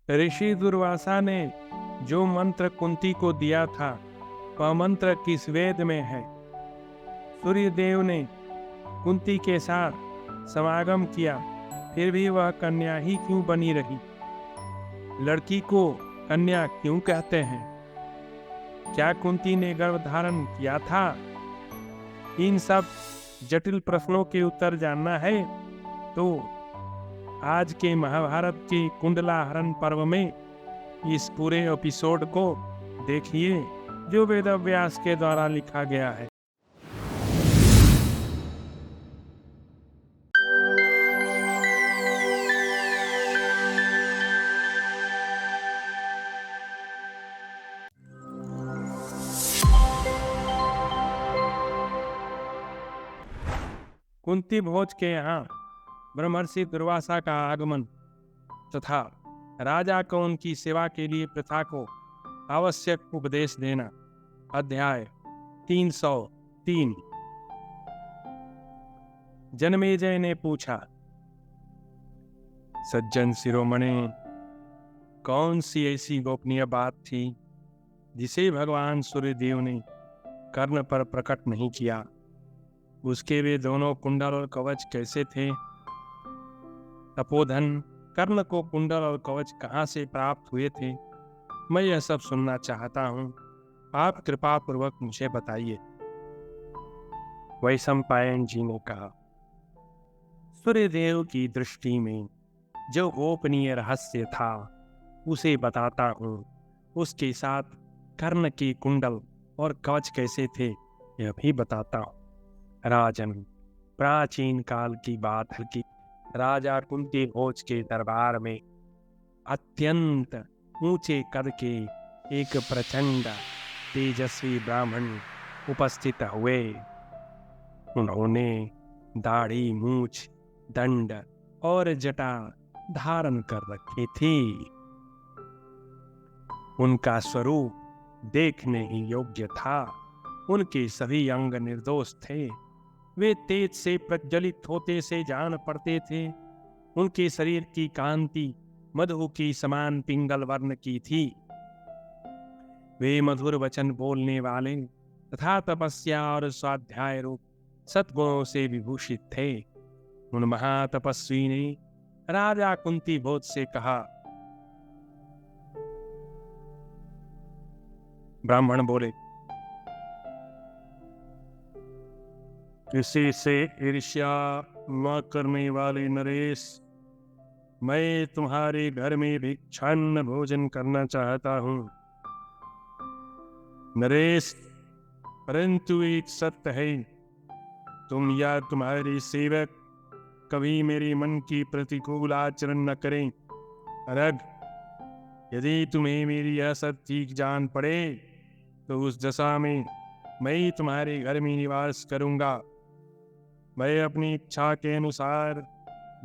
ऋषि दुर्वासा ने जो मंत्र कुंती को दिया था वह मंत्र किस वेद में है? सूर्य देव ने कुंती के साथ समागम किया, फिर भी वह कन्या ही क्यों बनी रही? लड़की को कन्या क्यों कहते हैं? क्या कुंती ने गर्भ धारण किया था? इन सब जटिल प्रश्नों के उत्तर जानना है तो आज के महाभारत के कुंडला हरण पर्व में इस पूरे एपिसोड को देखिए जो वेद व्यास के द्वारा लिखा गया है। कुंती भोज के यहाँ ब्रह्मर्षि दुर्वासा का आगमन तथा राजा को उनकी सेवा के लिए प्रथा को आवश्यक उपदेश देना। अध्याय 303। जन्मेजय ने पूछा, सज्जन शिरोमणि, कौन सी ऐसी गोपनीय बात थी जिसे भगवान सूर्यदेव ने कर्ण पर प्रकट नहीं किया? उसके वे दोनों कुंडल और कवच कैसे थे? तपोधन, कर्ण को कुंडल और कवच कहाँ से प्राप्त हुए थे? मैं यह सब सुनना चाहता हूँ, आप कृपा पूर्वक मुझे बताइए। वैशंपायन जी ने कहा, सूर्यदेव की दृष्टि में जो गोपनीय रहस्य था उसे बताता हूँ। उसके साथ कर्ण के कुंडल और कवच कैसे थे यह भी बताता हूँ। राजन, प्राचीन काल की बात है कि राजा कुंती भोज के दरबार में अत्यंत ऊंचे कद के एक प्रचंड तेजस्वी ब्राह्मण उपस्थित हुए। उन्होंने दाढ़ी, मूछ, दंड और जटा धारण कर रखी थी। उनका स्वरूप देखने ही योग्य था। उनके सभी अंग निर्दोष थे। वे तेज से प्रज्वलित होते से जान पड़ते थे। उनके शरीर की कांति मधु की समान पिंगल वर्ण की थी। वे मधुर वचन बोलने वाले तथा तपस्या और स्वाध्याय रूप सद्गुणों से विभूषित थे। उन महातपस्वी ने राजा कुंती भोज से कहा। ब्राह्मण बोले, किसी से ईर्ष्या न करने वाले नरेश, मैं तुम्हारे घर में भिक्षान्न भोजन करना चाहता हूँ। नरेश, परंतु एक सत्य है, तुम या तुम्हारे सेवक कभी मेरे मन की प्रतिकूल आचरण न करें। अनग, यदि तुम्हें मेरी यह सब ठीक जान पड़े तो उस दशा में मैं तुम्हारे घर में निवास करूंगा। मैं अपनी इच्छा के अनुसार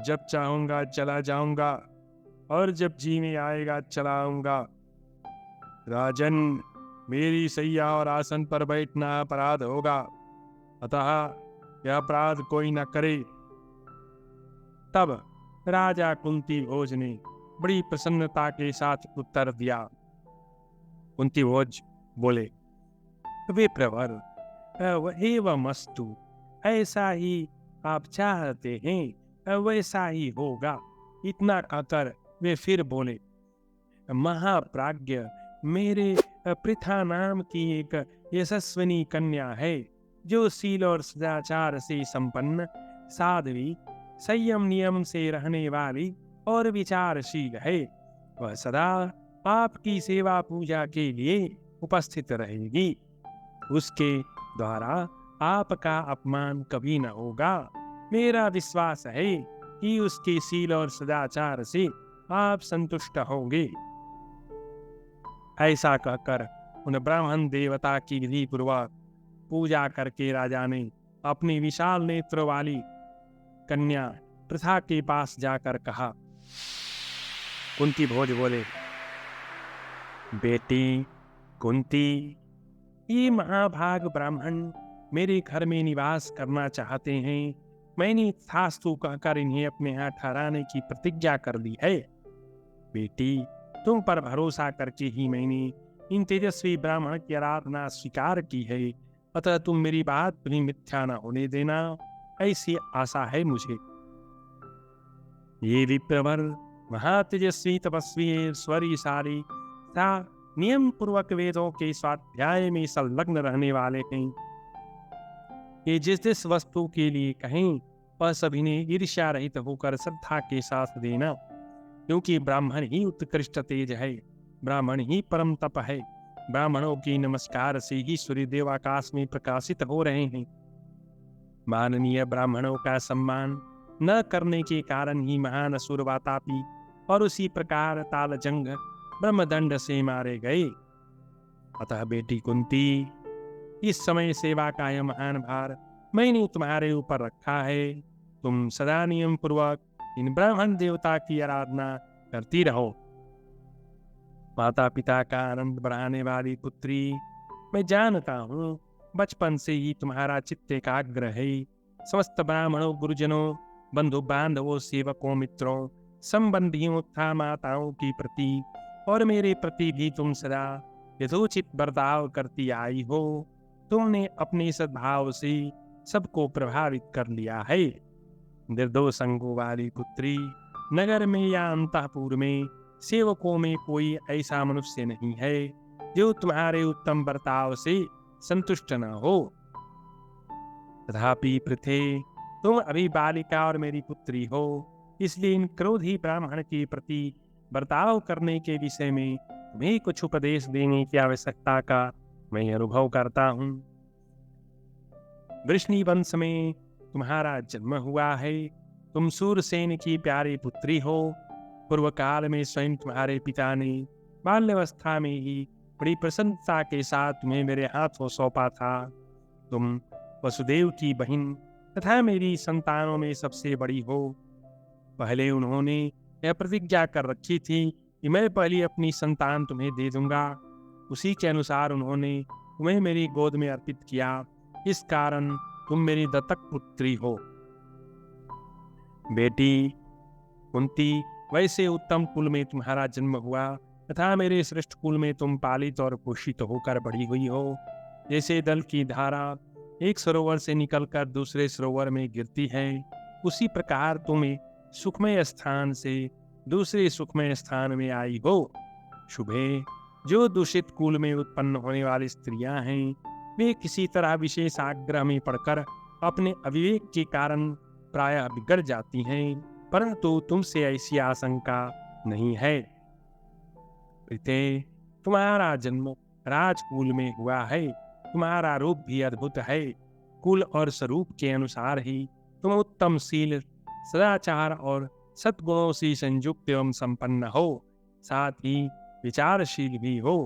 जब चाहूंगा चला जाऊंगा और जब जी में आएगा चला आऊंगा। राजन, मेरी सैया और आसन पर बैठना अपराध होगा, अतः यह अपराध कोई न करे। तब राजा कुंती भोज ने बड़ी प्रसन्नता के साथ उत्तर दिया। कुंती भोज बोले, वे प्रवर, वही व मस्तु, ऐसा ही आप चाहते हैं वैसा ही होगा। इतना कहकर वे फिर बोले, महाप्राज्ञ, मेरे पृथा नाम की एक यशस्विनी कन्या है जो शील और सदाचार से संपन्न, साध्वी, संयम नियम से रहने वाली और विचारशील है। वह सदा आपकी सेवा पूजा के लिए उपस्थित रहेगी। उसके द्वारा आपका अपमान कभी न होगा। मेरा विश्वास है कि उसके शील और सदाचार से आप संतुष्ट होंगे। ऐसा कहकर उन ब्राह्मण देवता की विधि पूर्वक पूजा करके राजा ने अपनी विशाल नेत्र वाली कन्या प्रथा के पास जाकर कहा। कुंती भोज बोले, बेटी कुंती, ये महाभाग ब्राह्मण मेरे घर में निवास करना चाहते हैं। मैंने तथास्तु कहकर इन्हें अपने यहाँ ठहराने की प्रतिज्ञा कर ली है। बेटी, तुम पर भरोसा करके ही मैंने इन तेजस्वी ब्राह्मण की आराधना स्वीकार की है, अतः तुम मेरी बात भी मिथ्या न होने देना, ऐसी आशा है मुझे। ये विप्रवर महातेजस्वी तपस्वी स्वरीशाली तथा नियम पूर्वक वेदों के स्वाध्याय में संलग्न रहने वाले हैं। ये जिस जिस वस्तु के लिए कहें वह सभी ने ईर्ष्या रहित होकर श्रद्धा के साथ देना, क्योंकि ब्राह्मण ही उत्कृष्ट तेज है, ब्राह्मण ही परम तप है। ब्राह्मणों की नमस्कार से ही सूर्यदेव आकाश में प्रकाशित हो रहे हैं। माननीय ब्राह्मणों का सम्मान न करने के कारण ही महान असुर वातापी और उसी प्रकार तालजंग ब्रह्मदंड से मारे गए। अतः बेटी कुंती, इस समय सेवा का यह महान भार मैंने तुम्हारे ऊपर रखा है। तुम सदा नियम पूर्वक इन ब्राह्मण देवता की आराधना करती रहो। माता पिता का आनंद बढ़ाने वाली पुत्री, मैं जानता हूँ बचपन से ही तुम्हारा चित्त एकाग्र है। समस्त ब्राह्मणों, गुरुजनों, बंधु बांधवों, सेवकों, मित्रों, संबंधियों तथा माताओं के प्रति और मेरे प्रति भी तुम सदा यथोचित बर्ताव करती आई हो। तुमने अपने सद्भाव से सबको प्रभावित कर लिया है। निर्दोष अंगों वाली पुत्री, नगर में या अंतःपुर में सेवकों में कोई ऐसा मनुष्य नहीं है जो तुम्हारे उत्तम बर्ताव से संतुष्ट न हो। तथापि पृथे, तुम अभी बालिका और मेरी पुत्री हो, इसलिए इन क्रोधी ब्राह्मण के प्रति बर्ताव करने के विषय में तुम्हें कुछ उपदेश देने की आवश्यकता का मैं अनुभव करता हूँ। वृष्णि वंश में तुम्हारा जन्म हुआ है। तुम सूरसेन की प्यारी पुत्री हो। पूर्व काल में स्वयं तुम्हारे पिता ने बाल्यावस्था में ही बड़ी प्रसन्नता के साथ तुम्हें मेरे हाथों सौंपा था। तुम वसुदेव की बहन तथा मेरी संतानों में सबसे बड़ी हो। पहले उन्होंने यह प्रतिज्ञा कर रखी थी कि मैं पहली अपनी संतान तुम्हें दे दूंगा। उसी के अनुसार उन्होंने तुम्हें मेरी गोद में अर्पित किया। इस कारण तुम मेरी दत्तक पुत्री हो। बेटी कुंती, वैसे उत्तम कुल में तुम्हारा जन्म हुआ तथा मेरे श्रेष्ठ कुल में तुम पालित और पोषित होकर बड़ी हुई हो। जैसे दल की धारा एक सरोवर से निकलकर दूसरे सरोवर में गिरती है, उसी प्रकार तुम एक सुखमय स्थान से दूसरे सुखमय स्थान में आई हो। शुभे, जो दूषित कुल में उत्पन्न होने वाली स्त्रियां हैं, वे किसी तरह विशेष आग्रह में पड़कर अपने अविवेक के कारण प्रायः बिगड़ जाती हैं, परंतु तुमसे ऐसी आशंका नहीं है। प्रीते, तुम्हारा जन्म राजकुल में हुआ है। तुम्हारा रूप भी अद्भुत है। कुल और स्वरूप के अनुसार ही तुम उत्तम शील, सदाचार और सद्गुणों से संयुक्त एवं संपन्न हो, साथ ही विचारशील भी हो।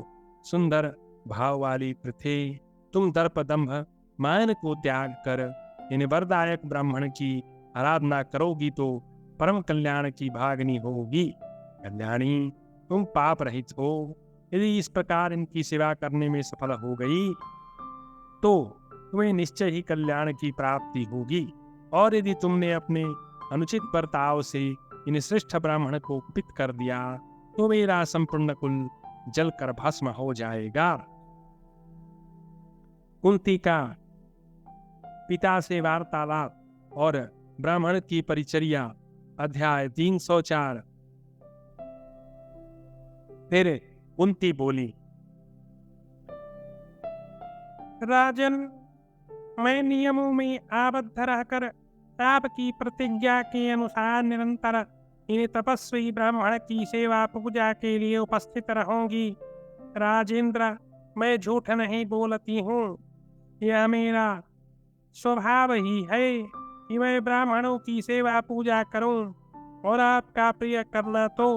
सुंदर भाव वाली पृथे, तुम दर्प दंभ मान को त्याग कर इन वरदायक ब्राह्मण की आराधना करोगी तो परम कल्याण की भागनी होगी। कल्याणी, तुम पाप रहित हो। यदि इस प्रकार इनकी सेवा करने में सफल हो गई तो तुम्हें निश्चय ही कल्याण की प्राप्ति होगी, और यदि तुमने अपने अनुचित बर्ताव से इन श्रेष्ठ ब्राह्मण को कुपित कर दिया तो मेरा संपूर्ण कुल जलकर भस्म हो जाएगा। कुंती का पिता से वार्तालाप और ब्राह्मण की परिचर्या, अध्याय 304। फिर कुंती बोली, राजन, मैं नियमों में आबद्ध रहकर आपकी प्रतिज्ञा के अनुसार निरंतर इन तपस्वी ब्राह्मण की सेवा पूजा के लिए उपस्थित रहूंगी। राजेंद्र, मैं झूठ नहीं बोलती हूँ। यह मेरा स्वभाव ही है कि मैं ब्राह्मणों की सेवा पूजा करूं, और आपका प्रिय करना तो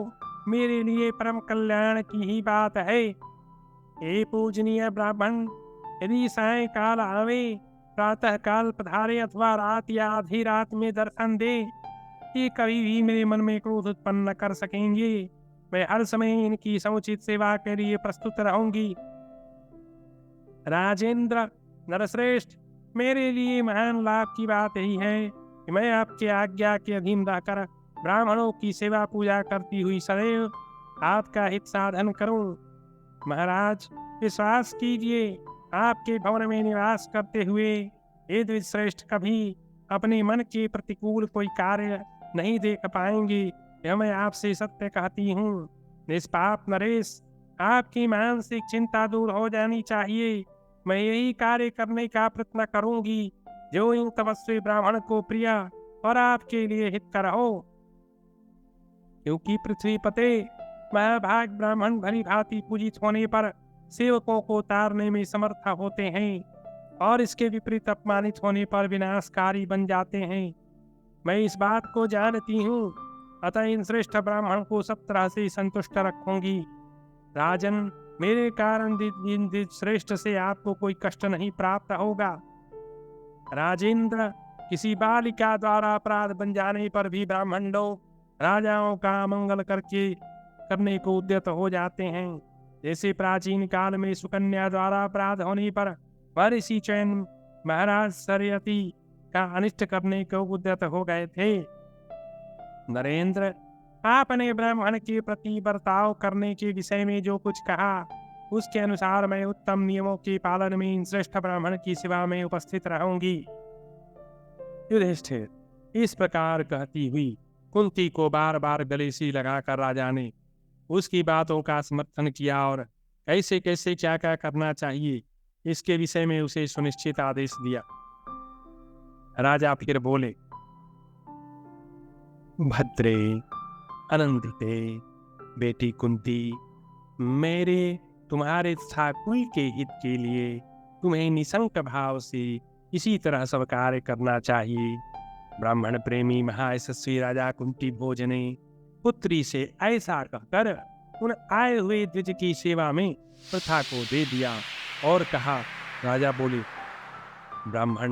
मेरे लिए परम कल्याण की ही बात है। हे पूजनीय ब्राह्मण, यदि सायंकाल आवे, प्रातः काल पधारे अथवा रात या आधी रात में दर्शन दे, ये कभी भी मेरे मन में क्रोध उत्पन्न कर सकेंगे। मैं हर समय इनकी समुचित सेवा के लिए प्रस्तुत रहूंगी। राजेंद्र, नरश्रेष्ठ, मेरे लिए महान लाभ की बात यही है कि मैं आपके आज्ञा के अधीन रहकर ब्राह्मणों की सेवा पूजा करती हुई सदैव आपका हित साधन करूं। महाराज, विश्वास कीजिए, आपके भवन में निवास करते हुए ये द्विजश्रेष्ठ कभी अपने मन के प्रतिकूल कोई कार्य नहीं देख पाएंगे। यह मैं आपसे सत्य कहती हूँ। निष्पाप नरेश, आपकी मानसिक चिंता दूर हो जानी चाहिए। मैं यही कार्य करने का प्रयत्न करूंगी जो इन तपस्वी ब्राह्मण को प्रिय और आपके लिए हितकर हो। क्योंकि पृथ्वी पते महाभाग ब्राह्मण भली भांति पूजित होने पर सेवकों को तारने में समर्थ होते हैं और इसके विपरीत अपमानित होने पर विनाशकारी बन जाते हैं। मैं इस बात को जानती हूँ, अतः इन श्रेष्ठ ब्राह्मण को सब तरह से संतुष्ट रखूंगी। राजन, मेरे कारण इन श्रेष्ठ से आपको कोई कष्ट नहीं प्राप्त होगा। राजेंद्र, किसी बालिका द्वारा अपराध बन जाने पर भी ब्राह्मण लोग राजाओं का अमंगल करने को उद्यत हो जाते हैं। जैसे प्राचीन काल में सुकन्या द्वारा अपराध होने पर महर्षि चैन महाराज सरयति का अनिष्ट करने को उद्यत हो गए थे। नरेंद्र, आपने ब्राह्मण के प्रति बर्ताव करने के विषय में जो कुछ कहा, उसके अनुसार मैं उत्तम नियमों के पालन में इन श्रेष्ठ ब्राह्मण की सेवा में उपस्थित रहूंगी। युधिष्ठिर, इस प्रकार कहती हुई कुंती को बार बार गले से लगाकर राजा ने उसकी बातों का समर्थन किया और कैसे कैसे क्या क्या करना चाहिए इसके विषय में उसे सुनिश्चित आदेश दिया। राजा फिर बोले, भद्रे, आनंदिते, बेटी कुंती, मेरे तुम्हारे तथा कुल के हित के लिए तुम्हें निशंक भाव से इसी तरह सब कार्य करना चाहिए। ब्राह्मण प्रेमी महायशस्वी राजा कुंती भोज ने पुत्री से ऐसा कहकर उन आए हुए द्विज की सेवा में प्रथा को दे दिया और कहा। राजा बोले, ब्राह्मण,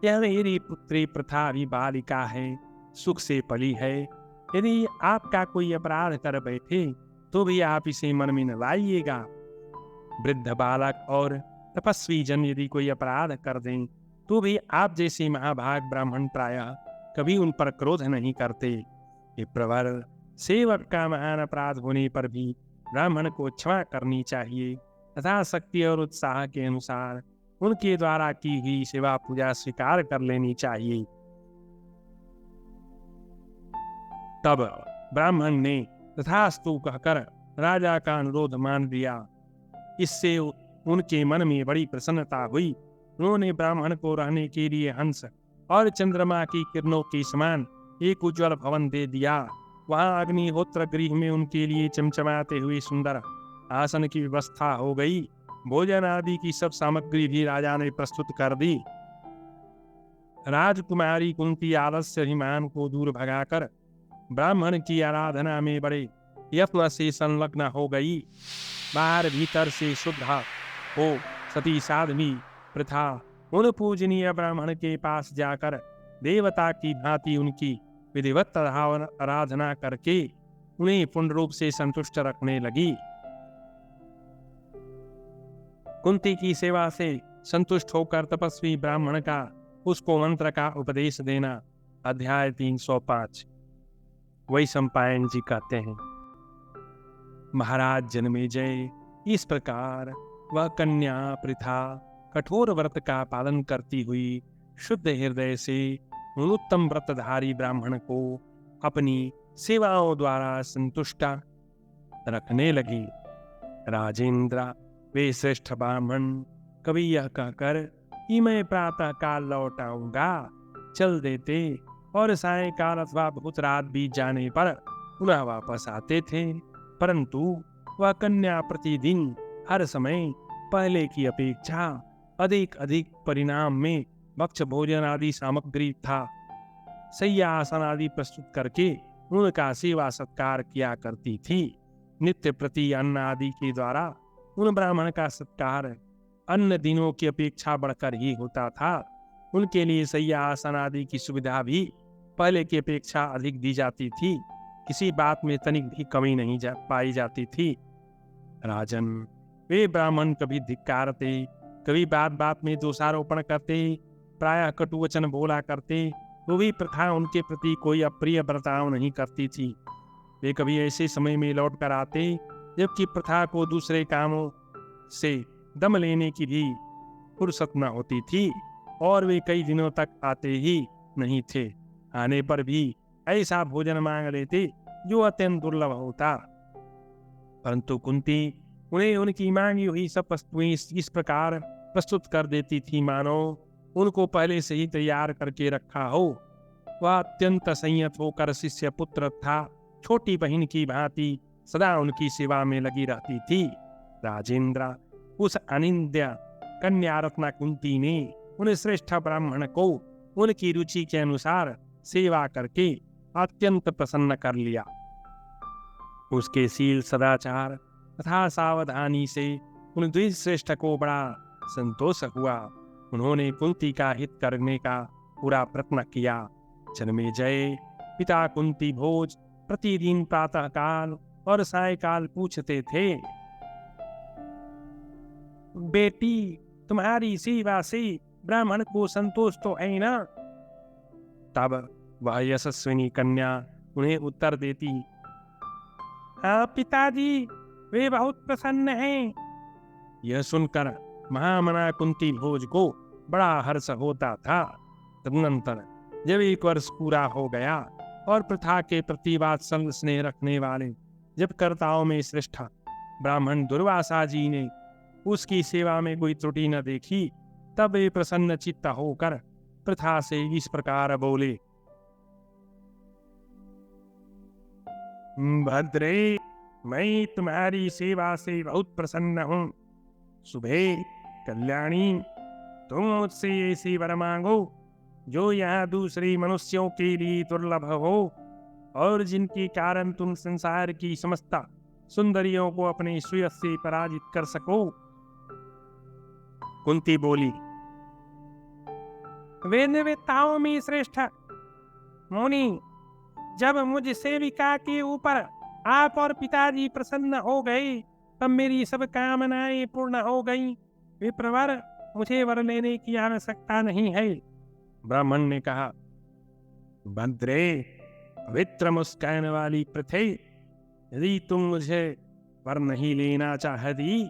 यह मेरी पुत्री प्रथा अभी बालिका है, सुख से पली है। यदि आपका कोई अपराध कर बैठे तो भी आप इसे मन में न लाइएगा। वृद्ध बालक और तपस्वी जन यदि कोई अपराध कर दें तो भी आप जैसे महाभाग ब्राह्मण प्रायः कभी उन पर क्रोध नहीं करते। ये प्रवर सेवक का महान अपराध होने पर भी ब्राह्मण को क्षमा करनी चाहिए तथा शक्ति और उत्साह के अनुसार उनके द्वारा की हुई सेवा पूजा स्वीकार कर लेनी चाहिए। तब ब्राह्मण ने तथास्तु कहकर राजा का अनुरोध मान लिया। इससे उनके मन में बड़ी प्रसन्नता हुई। उन्होंने ब्राह्मण को रहने के लिए हंस और चंद्रमा की किरणों के समान एक उज्ज्वल भवन दे दिया। वहां अग्निहोत्र गृह में उनके लिए चमचमाते हुए सुंदर आसन की व्यवस्था हो गई। भोजन आदि की सब सामग्री भी राजा ने प्रस्तुत कर दी। राजकुमारी कुंती आलस्य अभिमान को दूर भगाकर ब्राह्मण की आराधना में बड़े यत्न से संलग्न हो गई। बाहर भीतर से शुद्ध हो सती साध्वी प्रथा उन पूजनीय ब्राह्मण के पास जाकर देवता की भांति उनकी विधिवत आराधना करके उन्हें पूर्ण रूप से संतुष्ट रखने लगी। कुंती की सेवा से संतुष्ट होकर तपस्वी ब्राह्मण का उसको मंत्र का उपदेश देना। अध्याय 305। वैशंपायन जी कहते हैं, महाराज जन्मेजय, इस प्रकार वह कन्या पृथा कठोर व्रत का पालन करती हुई शुद्ध हृदय से उत्तम व्रतधारी ब्राह्मण को अपनी सेवाओं द्वारा संतुष्ट रखने लगी। राजेंद्र, वे श्रेष्ठ ब्राह्मण कभी यह कहकर कि मैं प्रातः काल लौट आऊंगा चल देते और सायंकाल अथवा बहुत रात बीत जाने पर पुनः वापस आते थे, परंतु वह कन्या प्रतिदिन हर समय पहले की अपेक्षा अधिक अधिक परिणाम में भक्ष भोजन आदि सामग्री था शय्या आसन आदि प्रस्तुत करके उनका सेवा सत्कार किया करती थी। नित्य प्रति अन्न आदि के द्वारा उन ब्राह्मण का सत्कार अन्य दिनों की अपेक्षा बढ़कर ही होता था। उनके लिए शय्या आसन आदि की सुविधा भी पहले की अपेक्षा अधिक दी जाती थी। किसी बात में तनिक भी कमी नहीं पाई जाती थी। राजन, वे ब्राह्मण कभी धिक्कारते, कभी बात बात में दोषारोपण करते, प्रायः कटुवचन बोला करते, वो भी प्रथा उनके प्रति कोई अप्रिय बर्ताव नहीं करती थी। वे कभी ऐसे समय में लौट कर आते जबकि प्रथा को दूसरे कामों से दम लेने की भी फुर्सत न होती थी, और वे कई दिनों तक आते ही नहीं थे। आने पर भी ऐसा भोजन मांग लेते जो अत्यंत दुर्लभ होता, परंतु कुंती उन्हें उनकी मांगी हुई सब वस्तुएं इस प्रकार प्रस्तुत कर देती थी मानो उनको पहले से ही तैयार करके रखा हो। वह अत्यंत संयत होकर शिष्य पुत्र था छोटी बहन की भांति सदा उनकी सेवा में लगी रहती थी। राजेंद्र, उस अनिंद्य कन्या रत्ना कुंती ने उन श्रेष्ठ ब्राह्मण को उनकी रुचि के अनुसार सेवा करके अत्यंत प्रसन्न कर लिया। उसके शील, सदाचार तथा सावधानी से उन द्विश्रेष्ठ को बड़ा संतोष हुआ। उन्होंने कुंती का हित करने का पूरा प्रयत्न किया। जन्मेजय पिता कुंती भोज प्रतिदिन प्रातः काल और सायकाल पूछते थे, बेटी, तुम्हारी सेवा से ब्राह्मण को संतोष तो है ना? तब वह यशस्विनी कन्या उन्हें उत्तर देती, हाँ पिताजी, वे बहुत प्रसन्न हैं। यह सुनकर महामना कुंती भोज को बड़ा हर्ष होता था। तदनंतर जब 1 वर्ष पूरा हो गया और प्रथा के प्रति वात्सल्य स्नेह रखने वाले जब कर्ताओं में श्रेष्ठ ब्राह्मण दुर्वासा जी ने उसकी सेवा में कोई त्रुटि न देखी, तब वे प्रसन्न चित्त होकर प्रथा से इस प्रकार बोले, भद्रे, मैं तुम्हारी सेवा से बहुत प्रसन्न हूँ। सुबह कल्याणी, तुम मुझसे ऐसी वर मांगो जो यहाँ दूसरे मनुष्यों के लिए दुर्लभ हो और जिनके कारण तुम संसार की समस्त सुंदरियों को अपने सुयश से पराजित कर सको। कुंती बोली, वेदवेत्ताओं में श्रेष्ठ मुनि, जब मुझ सेविका के ऊपर आप और पिताजी प्रसन्न हो गए तब मेरी सब कामनाएं पूर्ण हो गईं। विप्रवर, मुझे वर लेने की आवश्यकता नहीं है। ब्राह्मण ने कहा, भद्रे, पवित्र मुस्कान वाली पृथ्वी, यदि तुम मुझे वर नहीं लेना चाहती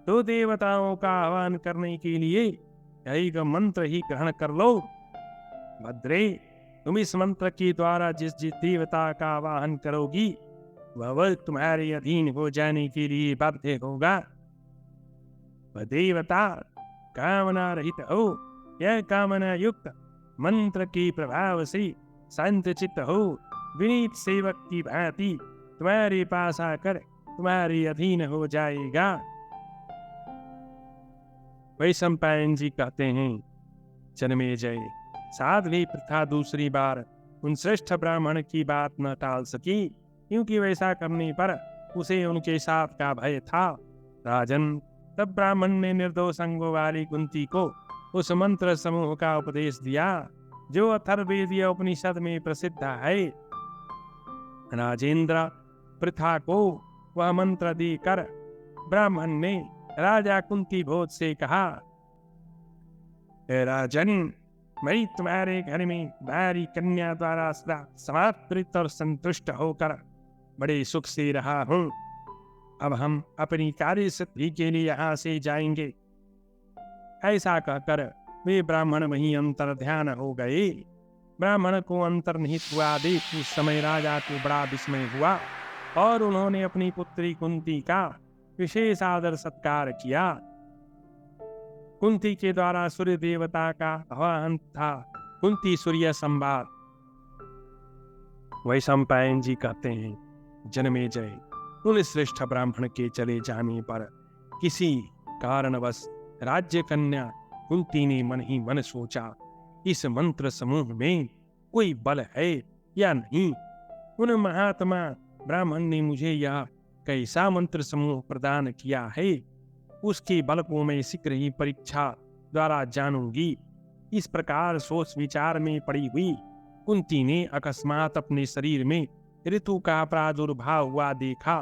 तो देवताओं का आह्वान करने के लिए एक मंत्र ही ग्रहण कर लो। भद्रे, तुम इस मंत्र के द्वारा जिस जिस देवता का आवाहन करोगी वह तुम्हारे अधीन हो जाने के लिए बाध्य होगा। वह देवता कामना रहित हो या कामना युक्त मंत्र के प्रभाव से शांत चित्त हो, विनीत सेवक की भांति तुम्हारे पास आकर तुम्हारे अधीन हो जाएगा। वैशंपायन जी कहते हैं, जन्मेजय, साध्वी प्रथा दूसरी बार उन श्रेष्ठ ब्राह्मण की बात न टाल सकी, क्योंकि वैसा करने पर उसे उनके साथ का भय था। राजन, तब ब्राह्मण ने निर्दोष अंगों वाली कुंती को उस मंत्र समूह का उपदेश दिया जो अथर्ववेदीय उपनिषद में प्रसिद्ध है। राजेंद्र, प्रथा को वह मंत्र देकर ब्राह्मण ने राजा कुंती भोज से कहा, राजन, मैं तुम्हारे घर में भारी कन्या द्वारा सदा समाप्त और संतुष्ट होकर बड़े सुख से रहा हूँ। अब हम अपनी कार्य सिद्धि के लिए यहाँ से जाएंगे। ऐसा कहकर वे ब्राह्मण वहीं अंतर ध्यान हो गए। ब्राह्मण को अंतर्निहित हुआ देख उस समय राजा को बड़ा विस्मय हुआ और उन्होंने अपनी पुत्री कुंती का विशेष आदर सत्कार किया। कुंती के द्वारा सूर्य देवता का आह्वान था। कुंती सूर्य संवाद। वैशंपायन जी कहते हैं, जन्मेजय, उन श्रेष्ठ ब्राह्मण के चले जाने पर किसी कारणवश राज्य कन्या कुंती ने मन ही मन सोचा, इस मंत्र समूह में कोई बल है या नहीं। उन महात्मा ब्राह्मण ने मुझे यह कैसा मंत्र समूह प्रदान किया है, उसके बल को मैं शीघ्र ही परीक्षा द्वारा जानूंगी। इस प्रकार सोच विचार में पड़ी हुई कुंती ने अकस्मात अपने शरीर में ऋतु का प्रादुर्भाव हुआ देखा।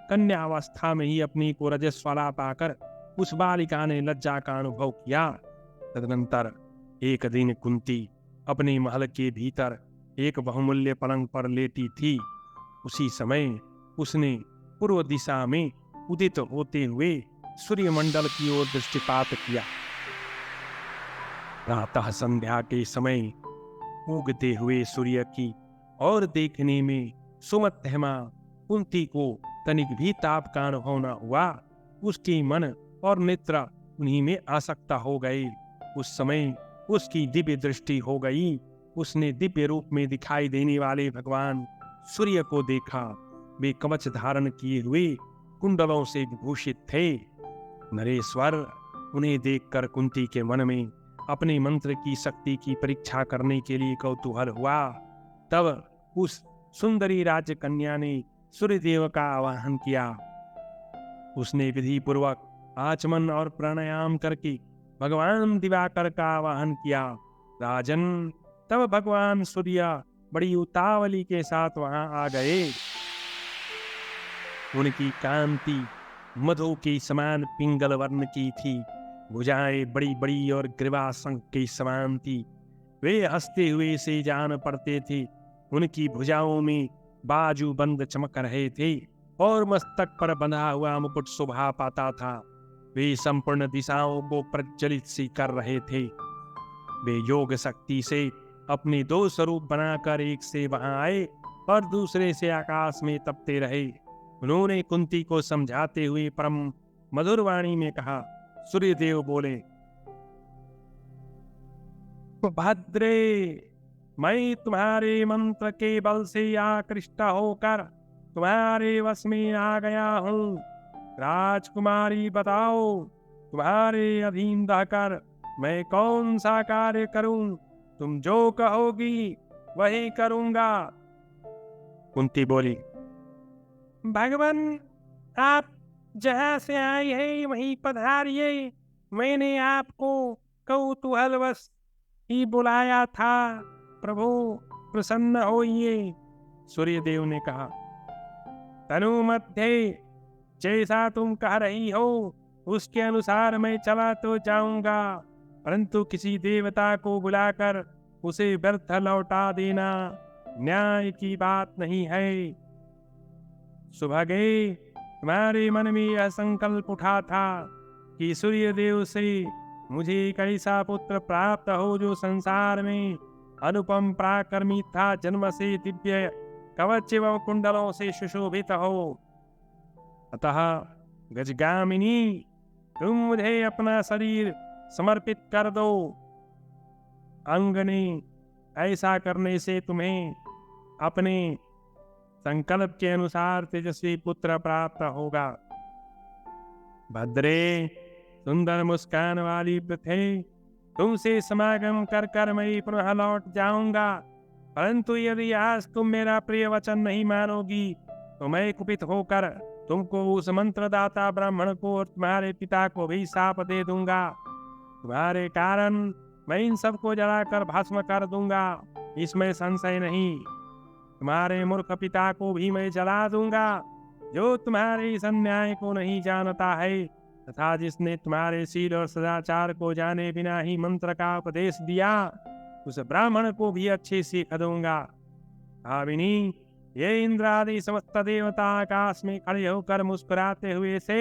कन्यावस्था में ही अपनी को रजस्वला पाकर उस बालिका ने लज्जा का अनुभव किया। तदनंतर एक दिन कुंती अपने महल के भीतर एक बहुमूल्य पलंग पर लेटी थी। उसी समय उसने पूर्व दिशा में उदित होते हुए सूर्यमंडल की ओर दृष्टिपात किया। प्रातः संध्या के समय उगते हुए सूर्य की और देखने में सुमध्यमा कुंती को तनिक भी ताप का अनुभव न हुआ। उसकी मन और नेत्र उन्हीं में आसक्त हो गए। उस समय उसकी दिव्य दृष्टि हो गई। उसने दिव्य रूप में दिखाई देने वाले भगवान सूर्य को देखा। वे कवच धारण किए हुए कुंडलों से विभूषित थे। नरेश्वर, उन्हें देखकर कुंती के मन में अपने मंत्र की शक्ति की परीक्षा करने के लिए कौतूहल हुआ। तब उस सुंदरी राजकन्या ने सूर्यदेव का आवाहन किया। उसने विधि पूर्वक आचमन और प्राणायाम करके भगवान दिवाकर का आवाहन किया। राजन, तब भगवान सूर्य बड़ी उतावली के साथ वहां आ गए। उनकी कांति मधु के समान पिंगल वर्ण की थी। भुजाएं बड़ी बड़ी और ग्रीवा शंख के समान थी। वे हंसते हुए से जान पड़ते थे। उनकी भुजाओं में बाजू बंद चमक रहे थे और मस्तक पर बंधा हुआ मुकुट शोभा पाता था। वे संपूर्ण दिशाओं को प्रज्वलित सी कर रहे थे। वे योग शक्ति से अपने दो स्वरूप बनाकर एक से वहां आए और दूसरे से आकाश में तपते रहे। उन्होंने कुंती को समझाते हुए परम मधुर वाणी में कहा। सूर्यदेव बोले, भद्रे, मैं तुम्हारे मंत्र के बल से आकृष्ट होकर तुम्हारे वश में आ गया हूँ। राजकुमारी, बताओ, तुम्हारे अधीन रहकर मैं कौन सा कार्य करूं? तुम जो कहोगी वही करूंगा। कुंती बोली, भगवान, आप जहां से आए हैं वहीं पधारिए। मैंने आपको कौतूहलवश ही बुलाया था। प्रभु, प्रसन्न होइए। सूर्यदेव ने कहा, तनु मध्य, जैसा तुम कह रही हो उसके अनुसार मैं चला तो जाऊंगा, परंतु किसी देवता को बुलाकर उसे व्यर्थ लौटा देना न्याय की बात नहीं है। सुभागे, तुम्हारे मन में यह संकल्प उठा था कि सूर्यदेव से मुझे एक ऐसा पुत्र प्राप्त हो जो संसार में अनुपम पराक्रमी था, जन्म से दिव्य कवच एवं कुंडलों से सुशोभित हो। अतः गजगामिनी, तुम मुझे अपना शरीर समर्पित कर दो। अंगने, ऐसा करने से तुम्हें अपने संकल्प के अनुसार तेजस्वी पुत्र प्राप्त होगा। भद्रे, सुंदर मुस्कान वाली पृथ्वी, तुमसे समागम कर कर मैं पुनः लौट जाऊंगा, परंतु यदि आज तुम मेरा प्रिय वचन नहीं मानोगी तो मैं कुपित होकर तुमको उस मंत्रदाता ब्राह्मण को और तुम्हारे पिता को भी शाप दे दूंगा। तुम्हारे कारण मैं इन सबको जलाकर भस्म कर दूंगा, इसमें संशय नहीं। तुम्हारे मूर्ख पिता को भी मैं जला दूंगा, जो तुम्हारे इस अन्याय को नहीं जानता है तथा जिसने तुम्हारे शील और सदाचार को जाने बिना ही मंत्र का उपदेश दिया, उस ब्राह्मण को भी अच्छे सीख दूंगा। भामिनी, ये इंद्र आदि समस्त देवता आकाश में खड़े होकर मुस्कुराते हुए से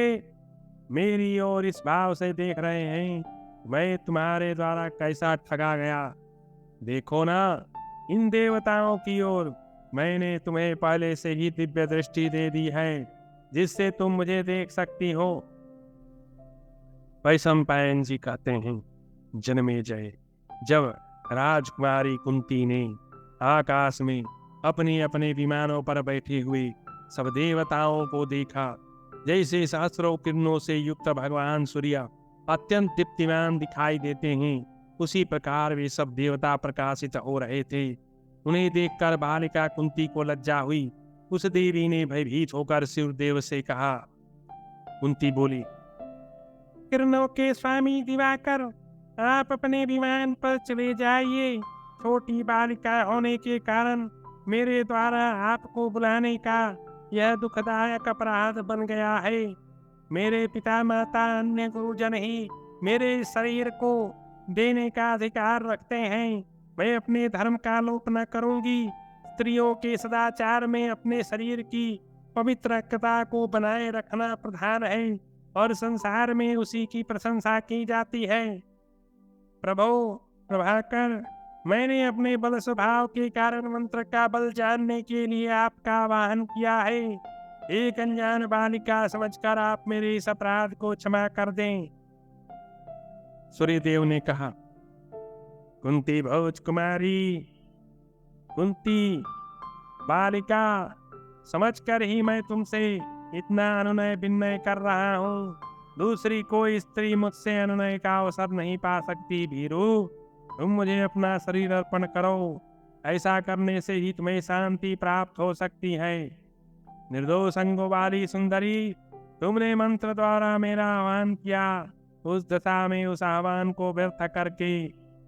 मेरी ओर इस भाव से देख रहे हैं, मैं तुम्हारे द्वारा कैसा ठगा गया। देखो ना, इन देवताओं की ओर मैंने तुम्हें पहले से ही दिव्य दृष्टि दे दी है, जिससे तुम मुझे देख सकती हो। वैशंपायन जी कहते हैं, जन्मेजय, जब राजकुमारी कुंती ने आकाश में अपने अपने विमानों पर बैठे हुए सब देवताओं को देखा, जैसे सहस्रों किरणों से युक्त भगवान सूर्य अत्यंत दीप्तिमान दिखाई देते हैं, उसी प्रकार वे सब देवता प्रकाशित हो रहे थे। उन्हें देखकर बालिका कुंती को लज्जा हुई। उस देवी ने भयभीत होकर सूर्यदेव से कहा। कुंती बोली, किरणों के स्वामी दिवाकर, आप अपने विमान पर चले जाइए। छोटी बालिका होने के कारण मेरे द्वारा आपको बुलाने का यह दुखदायक अपराध बन गया है। मेरे पिता माता अन्य गुरुजन ही मेरे शरीर को देने का अधिकार रखते हैं। मैं अपने धर्म का लोप न करूंगी। स्त्रियों के सदाचार में अपने शरीर की पवित्रता को बनाए रखना प्रधान है और संसार में उसी की प्रशंसा की जाती है। प्रभो प्रभाकर, मैंने अपने बल स्वभाव के कारण मंत्र का बल जानने के लिए आपका आवाहन किया है। एक अनजान बालिका समझकर आप मेरे इस अपराध को क्षमा कर दें। सूर्यदेव ने कहा, कुंती भोज कुमारी, कुंती बालिका, समझकर ही मैं तुमसे इतना अनुनय विनय कर रहा हूँ। दूसरी कोई स्त्री मुझसे अनुनय का अवसर नहीं पा सकती। भीरू, तुम मुझे अपना शरीर अर्पण करो। ऐसा करने से ही तुम्हें शांति प्राप्त हो सकती है। निर्दोष अंगों वाली सुंदरी, तुमने मंत्र द्वारा मेरा आह्वान किया। उस दशा में उस आह्वान को व्यर्थ करके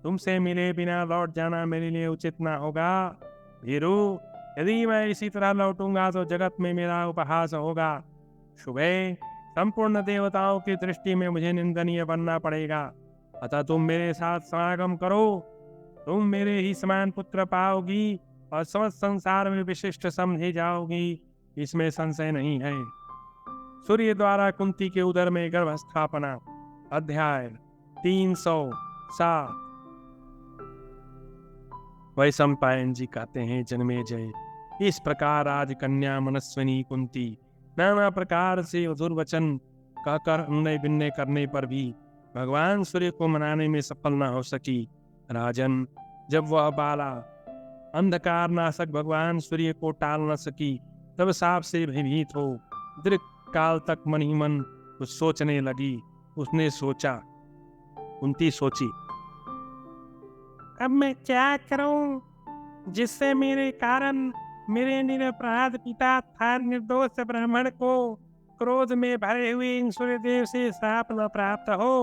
तुमसे मिले बिना लौट जाना मेरे लिए उचित न होगा। भीरू, यदि मैं इसी तरह लौटूंगा तो जगत में मेरा उपहास होगा। शुभे, संपूर्ण देवताओं की दृष्टि में मुझे निंदनीय बनना पड़ेगा। अतः तुम मेरे साथ समागम करो। तुम मेरे ही समान पुत्र पाओगी और समस्त संसार में विशिष्ट समझी जाओगी, इसमें संशय नहीं है। सूर्य द्वारा कुंती के उदर में गर्भ स्थापना। अध्याय 307। वैशंपायन जी कहते हैं, जन्मेजय, इस प्रकार आज कन्या मनस्विनी कुंती नाना प्रकार से मधुर वचन कहकर अनुनय विनय करने पर भी भगवान सूर्य को मनाने में सफल न हो सकी। राजन, जब वह बाला अंधकार नाशक भगवान सूर्य को टाल न सकी, तब साप से भयभीत हो दीर्घ काल तक मन ही मन कुछ सोचने लगी। उसने सोचा, कुंती सोची, अब मैं क्या करूं जिससे मेरे कारण मेरे निरपराध पिता था निर्दोष ब्राह्मण को क्रोध में भरे हुए इन सूर्यदेव से श्राप न प्राप्त हो।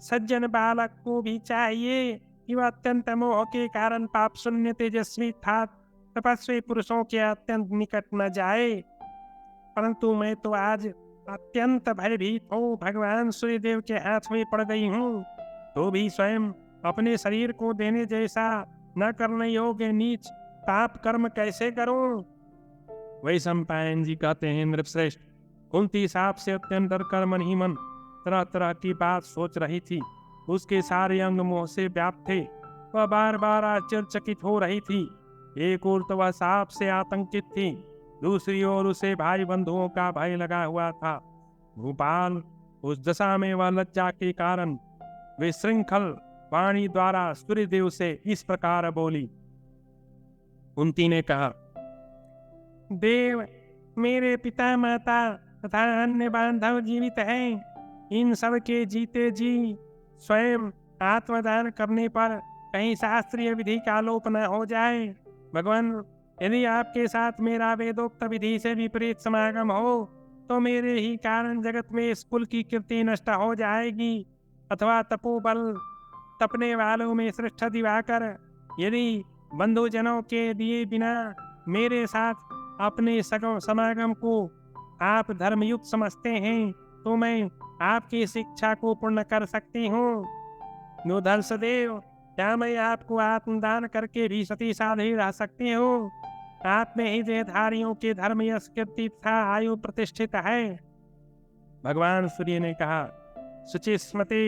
सज्जन बालक को भी चाहिए कि वह अत्यंत मोह के कारण पाप शून्य तेजस्वी था तपस्वी पुरुषों के अत्यंत निकट न जाए। परंतु मैं तो आज अत्यंत भयभीत हूँ, भगवान सूर्यदेव के हाथ में पड़ गई हूँ, तो भी स्वयं अपने शरीर को देने जैसा न करने योग्य नीच पाप कर्म कैसे करूं। वैशंपायन जी कहते हैं, नृपश्रेष्ठ, कुंती साप से अत्यंत डर कर मन ही मन तरह तरह की बात सोच रही थी। उसके सारे अंग मोह से व्याप्त थे। वह बार बार आश्चर्यचकित हो रही थी। एक ओर तो वह साप से आतंकित थी, दूसरी ओर उसे भाई बंधुओं का भय लगा हुआ था। भूपाल, उस दशा में वह लज्जा के कारण विशृंखल वाणी द्वारा सूर्यदेव से इस प्रकार बोली। कुंती ने कहा, देव, मेरे पिता माता तथा अन्य बांधव जीवित हैं। इन सब के जीते जी स्वयं आत्मदान करने पर कहीं शास्त्रीय विधि का लोप न हो जाए। भगवान, यदि आपके साथ मेरा वेदोक्त विधि से विपरीत समागम हो तो मेरे ही कारण जगत में इस कुल की कीर्ति नष्ट हो जाएगी। अथवा तपोबल तपने वालों में श्रेष्ठ दिवाकर यदि बंधुजनों के दिए बिना मेरे साथ अपने समागम को आप धर्मयुक्त समझते हैं तो मैं आपकी शिक्षा को पूर्ण कर सकती हूँ। नुधर्षदेव, क्या मैं आपको आत्मदान करके भी सती साध्वी रह सकती हूँ? आप में ही देहधारियों के धर्म यश कीर्ति तथा आयु प्रतिष्ठित है। भगवान सूर्य ने कहा, सुचिस्मति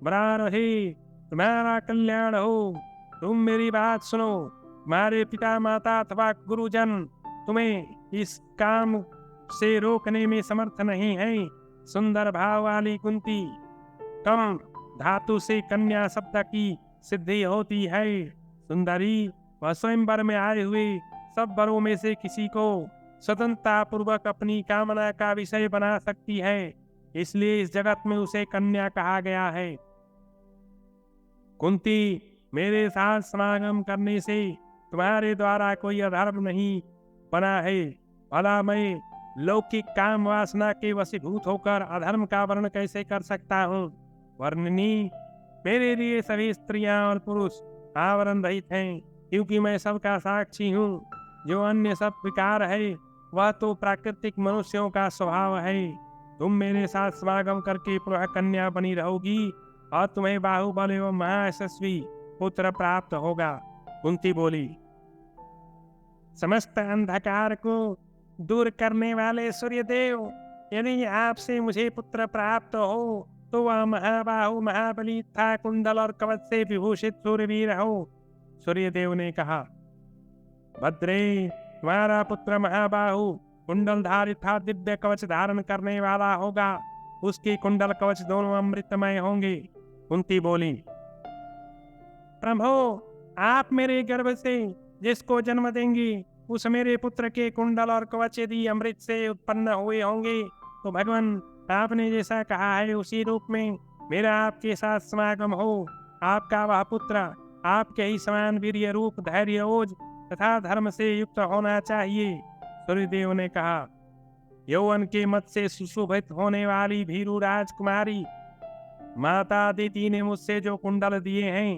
बरारोही, तुम्हारा कल्याण हो। तुम मेरी बात सुनो। तुम्हारे पिता माता अथवा गुरुजन तुम्हें इस काम से रोकने में समर्थ नहीं है। सुंदर भाव वाली कुंती, कम धातु से कन्या शब्द की सिद्धि होती है। सुंदरी, वह स्वयंवर में आए हुए सब वरों में से किसी को स्वतंत्रता पूर्वक अपनी कामना का विषय बना सकती है, इसलिए इस जगत में उसे कन्या कहा गया है। कुंती, मेरे साथ समागम करने से तुम्हारे द्वारा कोई अधर्म नहीं बना है। भला मैं लौकिक काम वासना के वशीभूत होकर अधर्म का वर्ण कैसे कर सकता हूँ? वर्णनी, मेरे लिए सभी स्त्रियां और पुरुष आवरण रहित हैं, क्योंकि मैं सबका साक्षी हूँ। जो अन्य सब विकार है वह तो प्राकृतिक मनुष्यों का स्वभाव है। तुम मेरे साथ समागम करके पुनः कन्या बनी रहोगी और तुम्हें बाहुबल एवं महायशस्वी पुत्र प्राप्त होगा। कुंती बोली, समस्त अंधकार को दूर करने वाले सूर्यदेव, यदि आपसे मुझे पुत्र प्राप्त हो तो वह महाबाहु महाबली था, कुंडल और कवच से विभूषित सूर्यवीर हो। सूर्यदेव ने कहा, भद्रे, तुम्हारा पुत्र महाबाहु कुंडल धारी था, दिव्य कवच धारण करने वाला होगा। उसकी कुंडल कवच दोनों अमृतमय होंगे। कुंती बोली, प्रभो, आप मेरे गर्भ से जिसको जन्म देंगे उस मेरे पुत्र के कुंडल और कवच यदि अमृत से उत्पन्न हुए होंगे तो भगवान, आपने जैसा कहा है उसी रूप में मेरा आपके साथ समागम हो। आपका वह पुत्र आपके ही समान वीर्य रूप, धैर्य, ओज तथा धर्म से युक्त होना चाहिए। सूर्यदेव ने कहा, यौवन के मत से सुशोभित होने वाली भीरू राजकुमारी, माता अदिति ने मुझसे जो कुंडल दिए हैं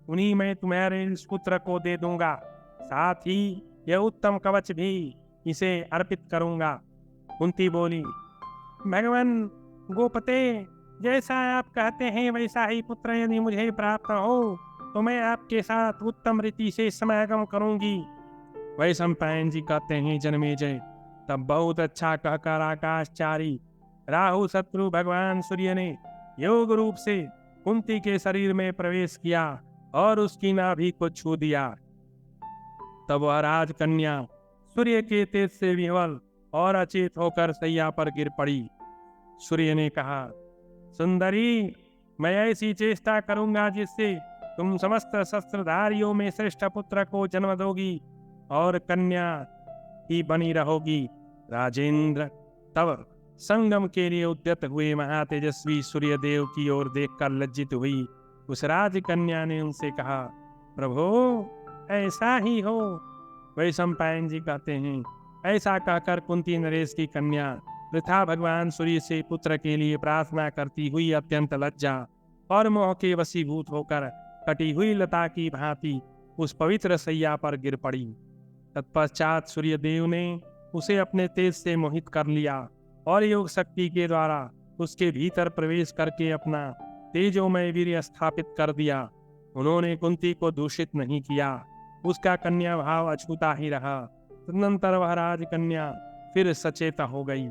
उन्हीं में तुम्हारे इस पुत्र को दे दूंगा। साथ ही यह उत्तम कवच भी इसे अर्पित करूंगा। कुंती बोली, भगवान गोपते, जैसा आप कहते हैं वैसा ही पुत्र यदि मुझे प्राप्त हो तो मैं आपके साथ उत्तम रीति से समागम करूंगी। वैशंपायन जी कहते हैं, जन्मेजय, तब बहुत अच्छा कहकर आकाशचारी राहु शत्रु भगवान सूर्य ने योग रूप से कुंती के शरीर में प्रवेश किया और उसकी नाभि को छू दिया। तब वह राजकन्या सूर्य के तेज से विह्वल और अचेत होकर सैया पर गिर पड़ी। सूर्य ने कहा, सुंदरी, मैं ऐसी चेष्टा करूंगा जिससे तुम समस्त शस्त्रधारियों में श्रेष्ठ पुत्र को जन्म दोगी और कन्या ही बनी रहोगी। राजेंद्र तब संगम के लिए उद्यत हुए महातेजस्वी सूर्यदेव की ओर देखकर लज्जित हुई उस राजकन्या ने उनसे कहा, प्रभो, ऐसा ही हो। वैशंपायन जी कहते हैं, ऐसा कहकर कुंती नरेश की कन्या वृथा भगवान सूर्य से पुत्र के लिए प्रार्थना करती हुई अत्यंत लज्जा और मोह के वशीभूत होकर कटी हुई लता की भांति उस पवित्र सैया पर गिर पड़ी। तत्पश्चात सूर्यदेव ने उसे अपने तेज से मोहित कर लिया और योग शक्ति के द्वारा उसके भीतर प्रवेश करके अपना तेजोमय वीर्य स्थापित कर दिया। उन्होंने कुंती को दूषित नहीं किया, उसका कन्या भाव अछूता ही रहा। तदनंतर वह राजकन्या फिर सचेत हो गई।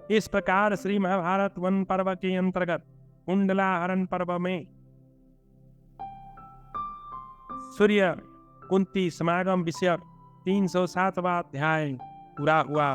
इस प्रकार श्री महाभारत वन पर्व के अंतर्गत कुंडलाहरण पर्व में सूर्य कुंती समागम विषयक 307वां अध्याय पूरा हुआ।